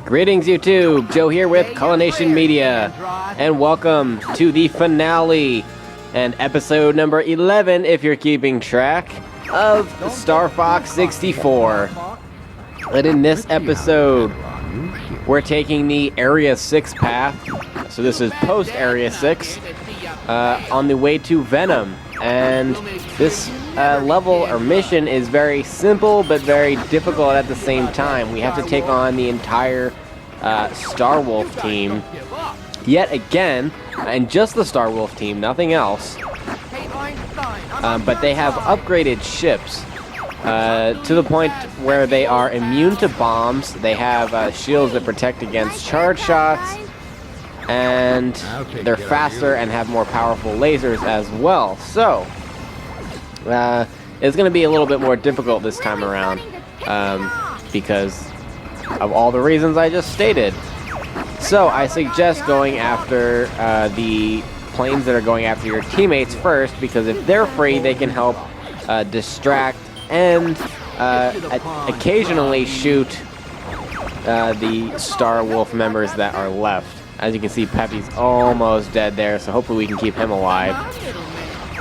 Greetings YouTube, Joe here with Culination Media, and welcome to the finale and episode number 11, if you're keeping track, of Star Fox 64. And in this episode, we're taking the Area 6 path, so this is post Area 6, on the way to Venom. And this level or mission is very simple but very difficult at the same time. We have to take on the entire Star Wolf team yet again, and just the Star Wolf team, nothing else. But they have upgraded ships to the point where they are immune to bombs. They have shields that protect against charge shots, and they're faster and have more powerful lasers as well. So it's going to be a little bit more difficult this time around because of all the reasons I just stated. So I suggest going after the planes that are going after your teammates first, because if they're free, they can help distract and occasionally shoot the Star Wolf members that are left. As you can see, Peppy's almost dead there, so hopefully we can keep him alive.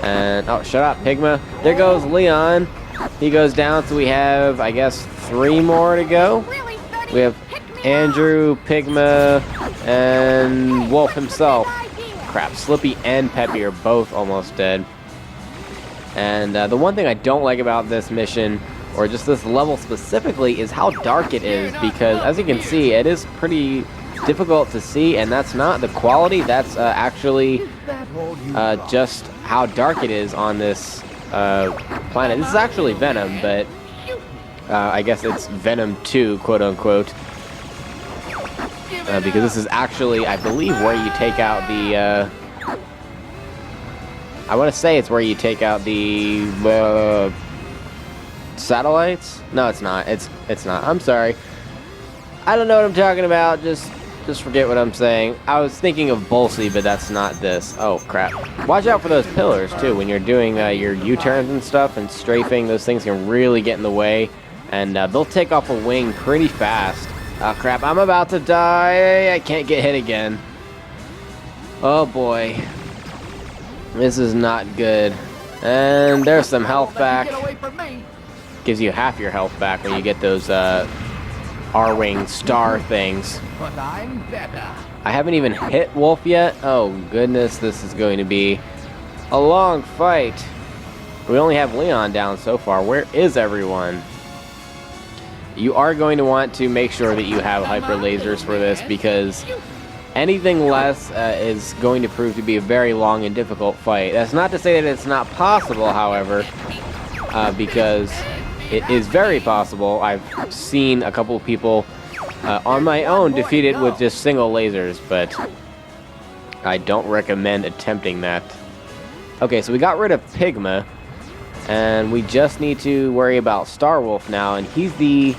And, oh, shut up, Pigma. There goes Leon. He goes down, so we have, I guess, 3 more to go. We have Andrew, Pigma, and Wolf himself. Crap, Slippy and Peppy are both almost dead. And the one thing I don't like about this mission, or just this level specifically, is how dark it is, because as you can see, it is pretty difficult to see, and that's not the quality, that's actually just how dark it is on this planet. This is actually Venom, but I guess it's Venom 2, quote-unquote, because this is actually, I believe, where you take out the, I want to say it's where you take out the satellites? No, it's not. It's not. I'm sorry. I don't know what I'm talking about. Just forget what I'm saying. I was thinking of Bolsey, but that's not this. Oh, crap. Watch out for those pillars, too. When you're doing your U-turns and stuff and strafing, those things can really get in the way. And they'll take off a wing pretty fast. Oh, crap. I'm about to die. I can't get hit again. Oh, boy. This is not good. And there's some health back. Gives you half your health back when you get those R-wing star things. But I'm better. I haven't even hit Wolf yet. Oh goodness, this is going to be a long fight. We only have Leon down so far. Where is everyone? You are going to want to make sure that you have hyper lasers for this, because anything less is going to prove to be a very long and difficult fight. That's not to say that it's not possible, however, because it is very possible. I've seen a couple of people on my own defeat it with just single lasers, but I don't recommend attempting that. Okay, so we got rid of Pigma, and we just need to worry about Star Wolf now, and he's the,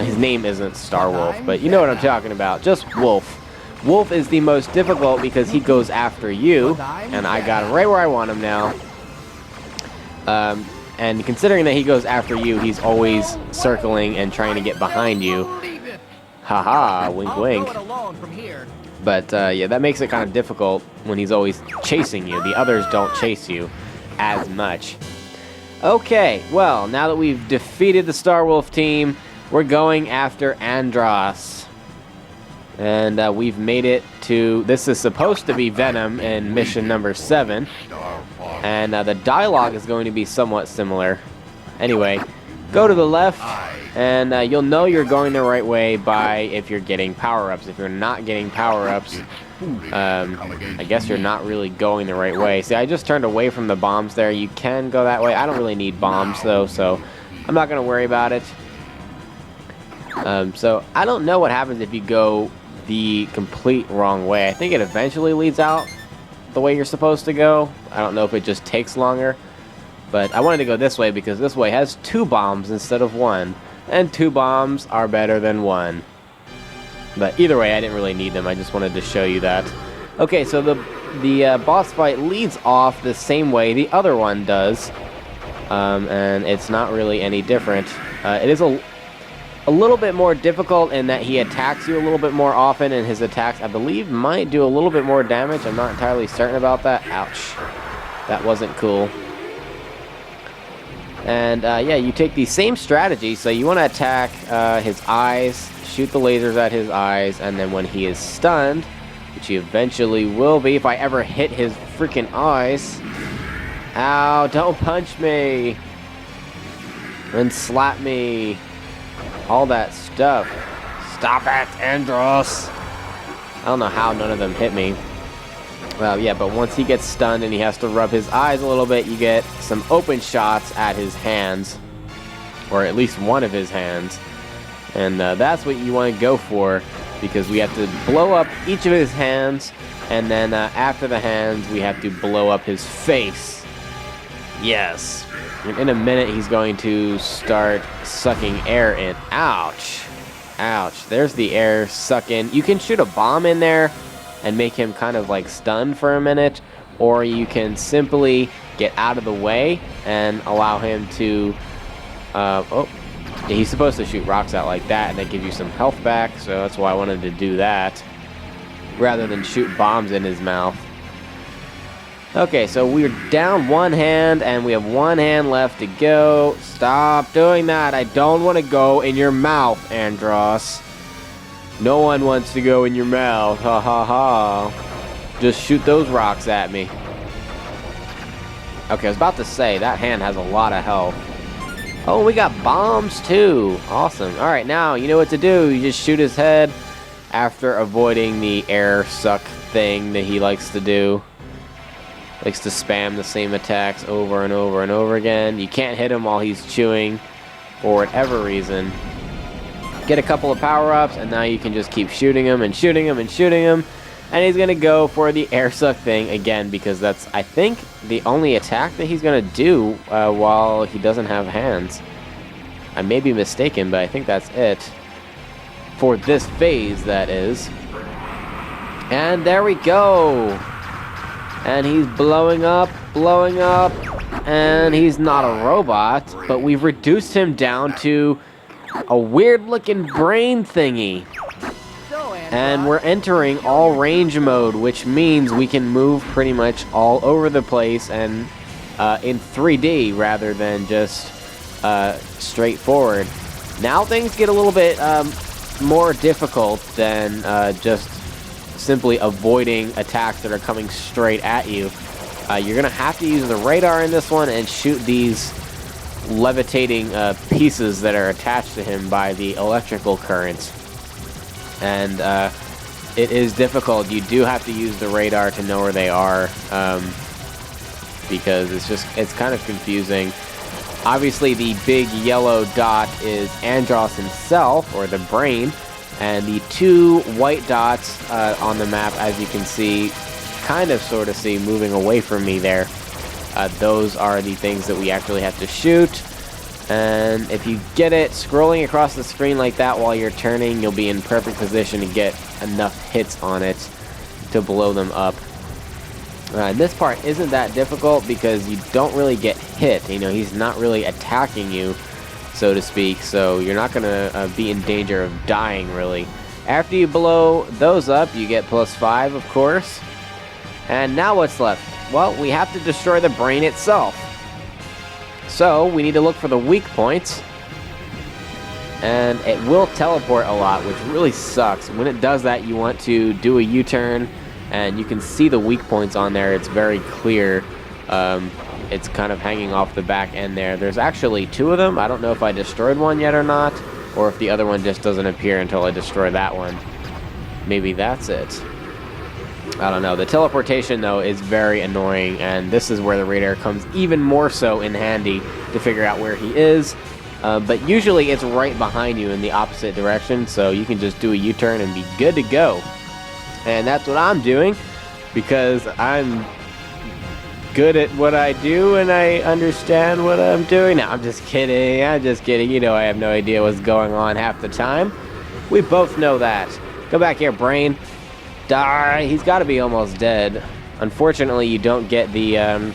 his name isn't Star Wolf, but you know what I'm talking about, just Wolf. Wolf is the most difficult because he goes after you, and I got him right where I want him now. And considering that he goes after you, he's always circling and trying to get behind you. Haha, wink wink. But yeah, that makes it kind of difficult when he's always chasing you. The others don't chase you as much. Okay, well, now that we've defeated the Star Wolf team, we're going after Andross. And we've made it to, this is supposed to be Venom in mission number 7. And the dialogue is going to be somewhat similar. Anyway, go to the left, and you'll know you're going the right way by if you're getting power-ups. If you're not getting power-ups, I guess you're not really going the right way. See, I just turned away from the bombs there. You can go that way. I don't really need bombs, though, so I'm not going to worry about it. So I don't know what happens if you go the complete wrong way. I think it eventually leads out the way you're supposed to go. I don't know if it just takes longer, but I wanted to go this way because this way has 2 bombs instead of 1, and 2 bombs are better than 1. But either way, I didn't really need them. I just wanted to show you that. Okay, so the boss fight leads off the same way the other one does, and it's not really any different. It is a a little bit more difficult in that he attacks you a little bit more often, and his attacks, I believe, might do a little bit more damage. I'm not entirely certain about that. Ouch. That wasn't cool. And yeah, you take the same strategy. So you want to attack his eyes, shoot the lasers at his eyes, and then when he is stunned, which he eventually will be if I ever hit his freaking eyes. Ow, don't punch me. And slap me. All that stuff. Stop it, Andross. I don't know how none of them hit me. Yeah, but once he gets stunned and he has to rub his eyes a little bit, you get some open shots at his hands. Or at least one of his hands. And that's what you want to go for, because we have to blow up each of his hands, and then after the hands, we have to blow up his face. Yes. And in a minute, he's going to start sucking air in. Ouch. Ouch. There's the air suck in. You can shoot a bomb in there and make him kind of like stunned for a minute, or you can simply get out of the way and allow him to... oh, he's supposed to shoot rocks out like that, and that gives you some health back, so that's why I wanted to do that, rather than shoot bombs in his mouth. Okay, so we're down one hand, and we have one hand left to go. Stop doing that. I don't want to go in your mouth, Andross. No one wants to go in your mouth. Ha ha ha. Just shoot those rocks at me. Okay, I was about to say, that hand has a lot of health. Oh, we got bombs too. Awesome. Alright, now you know what to do. You just shoot his head after avoiding the air suck thing that he likes to do. Likes to spam the same attacks over and over and over again. You can't hit him while he's chewing for whatever reason. Get a couple of power-ups, and now you can just keep shooting him and shooting him and shooting him. And he's going to go for the air suck thing again, because that's, I think, the only attack that he's going to do while he doesn't have hands. I may be mistaken, but I think that's it. For this phase, that is. And there we go! And he's blowing up, and he's not a robot, but we've reduced him down to a weird-looking brain thingy. And we're entering all range mode, which means we can move pretty much all over the place and in 3D rather than just straightforward. Now things get a little bit more difficult than just simply avoiding attacks that are coming straight at you. You're gonna have to use the radar in this one and shoot these levitating pieces that are attached to him by the electrical currents. And it is difficult. You do have to use the radar to know where they are, because it's kind of confusing. Obviously the big yellow dot is Andross himself, or the brain. And the two white dots on the map, as you can see, sort of see moving away from me there. Those are the things that we actually have to shoot. And if you get it scrolling across the screen like that while you're turning, you'll be in perfect position to get enough hits on it to blow them up. This part isn't that difficult because you don't really get hit. You know, he's not really attacking you, so to speak, so you're not going to be in danger of dying, really. After you blow those up, you get +5, of course. And now what's left? Well, we have to destroy the brain itself. So, we need to look for the weak points. And it will teleport a lot, which really sucks. When it does that, you want to do a U-turn, and you can see the weak points on there. It's very clear. It's kind of hanging off the back end there. There's actually 2 of them. I don't know if I destroyed one yet or not, or if the other one just doesn't appear until I destroy that one. Maybe that's it. I don't know. The teleportation, though, is very annoying, and this is where the radar comes even more so in handy to figure out where he is. But usually it's right behind you in the opposite direction, so you can just do a U-turn and be good to go. And that's what I'm doing, because I'm good at what I do and I understand what I'm doing. No, I'm just kidding. You know I have no idea what's going on half the time. We both know that. Go back here, brain. Die. He's got to be almost dead. Unfortunately, you don't get the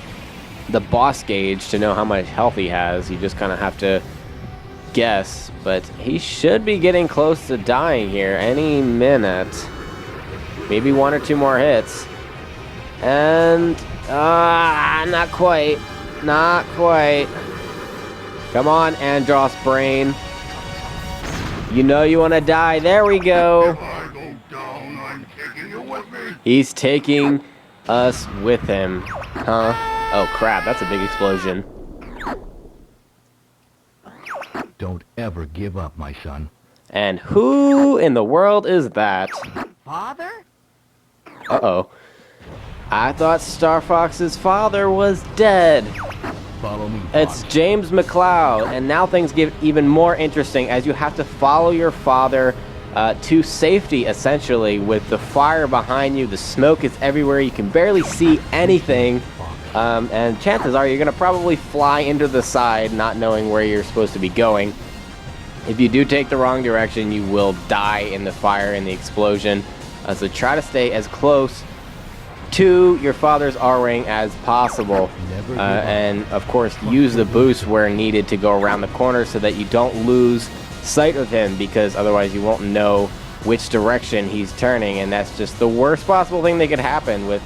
boss gauge to know how much health he has. You just kind of have to guess, but he should be getting close to dying here any minute. Maybe 1 or 2 more hits. And, not quite. Not quite. Come on, Andross brain. You know you want to die. There we go. He's taking us with him. Huh? Oh, crap. That's a big explosion. Don't ever give up, my son. And who in the world is that? Father? Uh-oh. I thought Star Fox's father was dead. Follow me, It's Fox. James McCloud, and now things get even more interesting as you have to follow your father to safety, essentially, with the fire behind you. The smoke is everywhere. You can barely see anything. And chances are you're going to probably fly into the side, not knowing where you're supposed to be going. If you do take the wrong direction, you will die in the fire, in the explosion. So try to stay as close to your father's R-Ring as possible. And, of course, use the boost where needed to go around the corner so that you don't lose sight of him, because otherwise you won't know which direction he's turning, and that's just the worst possible thing that could happen with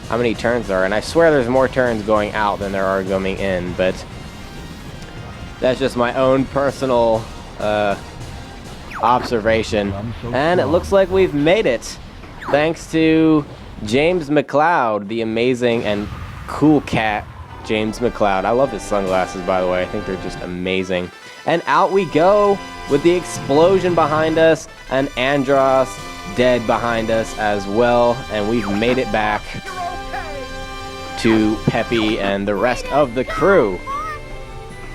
how many turns there are. And I swear there's more turns going out than there are going in, but that's just my own personal observation. And it looks like we've made it, thanks to James McCloud, the amazing and cool cat, James McCloud. I love his sunglasses, by the way. I think they're just amazing. And out we go with the explosion behind us, and Andross dead behind us as well. And we've made it back to Peppy and the rest of the crew.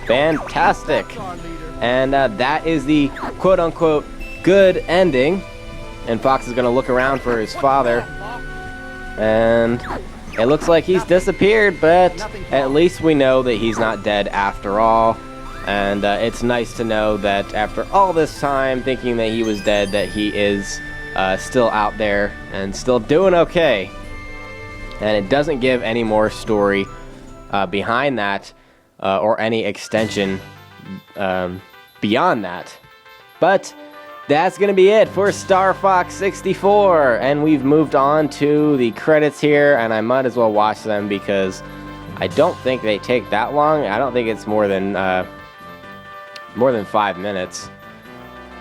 Fantastic. And that is the quote-unquote good ending. And Fox is going to look around for his father. And it looks like he's disappeared, but at least we know that he's not dead after all. And it's nice to know that after all this time thinking that he was dead, that he is still out there and still doing okay. And it doesn't give any more story behind that or any extension beyond that. But that's going to be it for Star Fox 64. And we've moved on to the credits here, and I might as well watch them because I don't think they take that long. I don't think it's more than 5 minutes.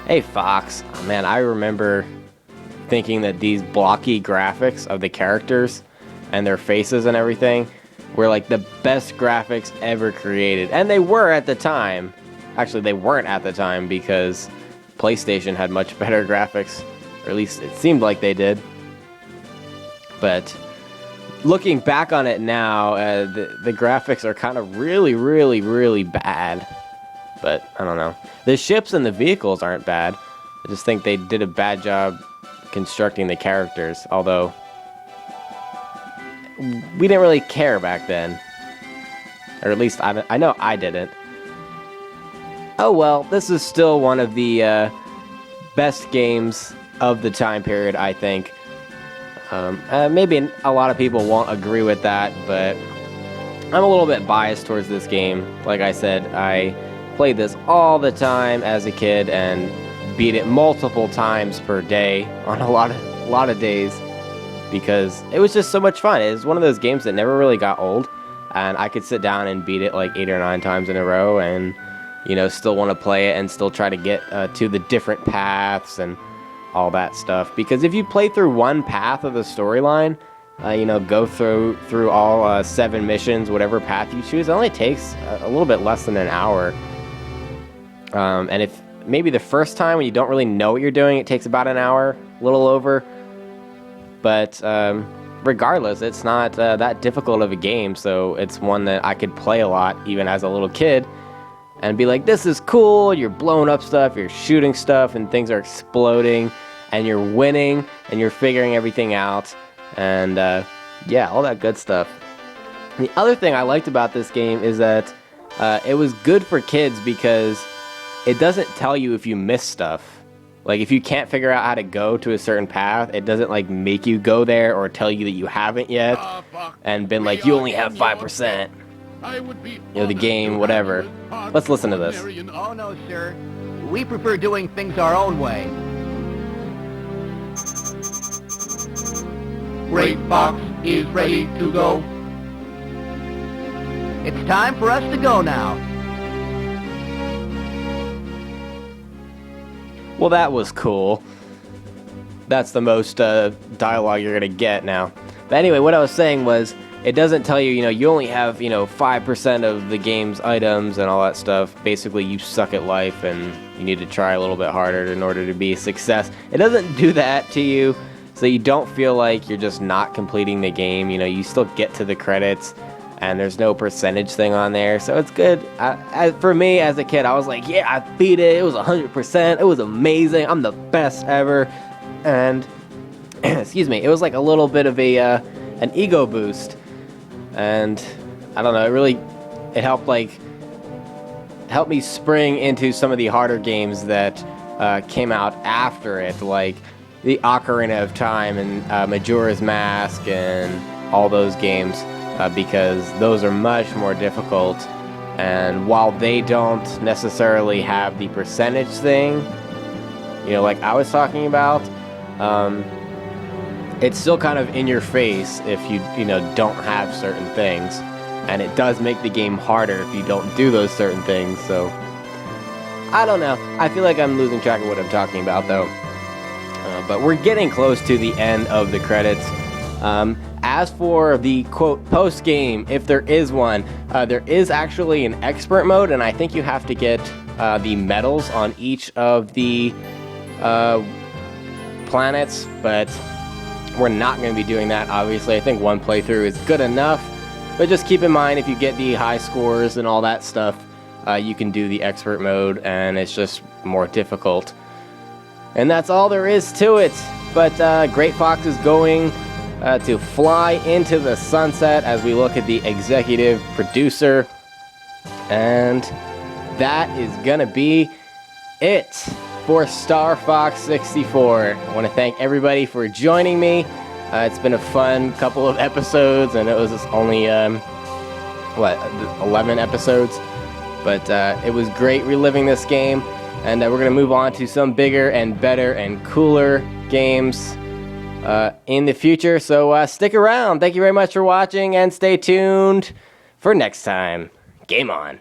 Hey, Fox. Oh, man, I remember thinking that these blocky graphics of the characters and their faces and everything were like the best graphics ever created. And they were at the time. Actually, they weren't at the time because PlayStation had much better graphics, or at least it seemed like they did. But looking back on it now, the graphics are kind of really bad. But I don't know. The ships and the vehicles aren't bad. I just think they did a bad job constructing the characters, although we didn't really care back then. Or at least I know I didn't. Oh well, this is still one of the best games of the time period, I think. Maybe a lot of people won't agree with that, but I'm a little bit biased towards this game. Like I said, I played this all the time as a kid and beat it multiple times per day on a lot of days because it was just so much fun. It was one of those games that never really got old, and I could sit down and beat it like 8 or 9 times in a row and, you know, still want to play it and still try to get to the different paths and all that stuff. Because if you play through one path of the storyline, you know, go through all 7 missions, whatever path you choose, it only takes a little bit less than an hour. And if maybe the first time when you don't really know what you're doing, it takes about an hour, a little over. But regardless, it's not that difficult of a game, so it's one that I could play a lot, even as a little kid, and be like, this is cool, you're blowing up stuff, you're shooting stuff, and things are exploding, and you're winning, and you're figuring everything out, and yeah, all that good stuff. And the other thing I liked about this game is that it was good for kids because it doesn't tell you if you miss stuff. Like, if you can't figure out how to go to a certain path, it doesn't, like, make you go there or tell you that you haven't yet and been like, you only have 5%. the game, whatever. Let's listen to this. Oh, no, sir. We prefer doing things our own way. Great Fox is ready to go. It's time for us to go now. Well, that was cool. That's the most dialogue you're gonna get now. But anyway, what I was saying was, it doesn't tell you, you only have, 5% of the game's items and all that stuff. Basically, you suck at life and you need to try a little bit harder in order to be a success. It doesn't do that to you, so you don't feel like you're just not completing the game. You still get to the credits, and there's no percentage thing on there, so it's good. For me, as a kid, I was like, yeah, I beat it. It was 100%. It was amazing. I'm the best ever. And, excuse me, it was like a little bit of an ego boost. And I don't know, it helped me spring into some of the harder games that came out after it, like the Ocarina of Time and Majora's Mask and all those games, because those are much more difficult. And while they don't necessarily have the percentage thing, like I was talking about, it's still kind of in your face if you don't have certain things, and it does make the game harder if you don't do those certain things. So I don't know, I feel like I'm losing track of what I'm talking about though. But we're getting close to the end of the credits. As for the quote post game, if there is one, there is actually an expert mode, and I think you have to get the medals on each of the planets, but we're not going to be doing that, obviously. I think one playthrough is good enough, but just keep in mind, if you get the high scores and all that stuff, you can do the expert mode, and it's just more difficult. And that's all there is to it. But Great Fox is going to fly into the sunset as we look at the executive producer. And that is going to be it for Star Fox 64. I want to thank everybody for joining me. It's been a fun couple of episodes, and it was only 11 episodes, but it was great reliving this game, and we're gonna move on to some bigger and better and cooler games in the future. So stick around. Thank you very much for watching, and stay tuned for next time. Game on.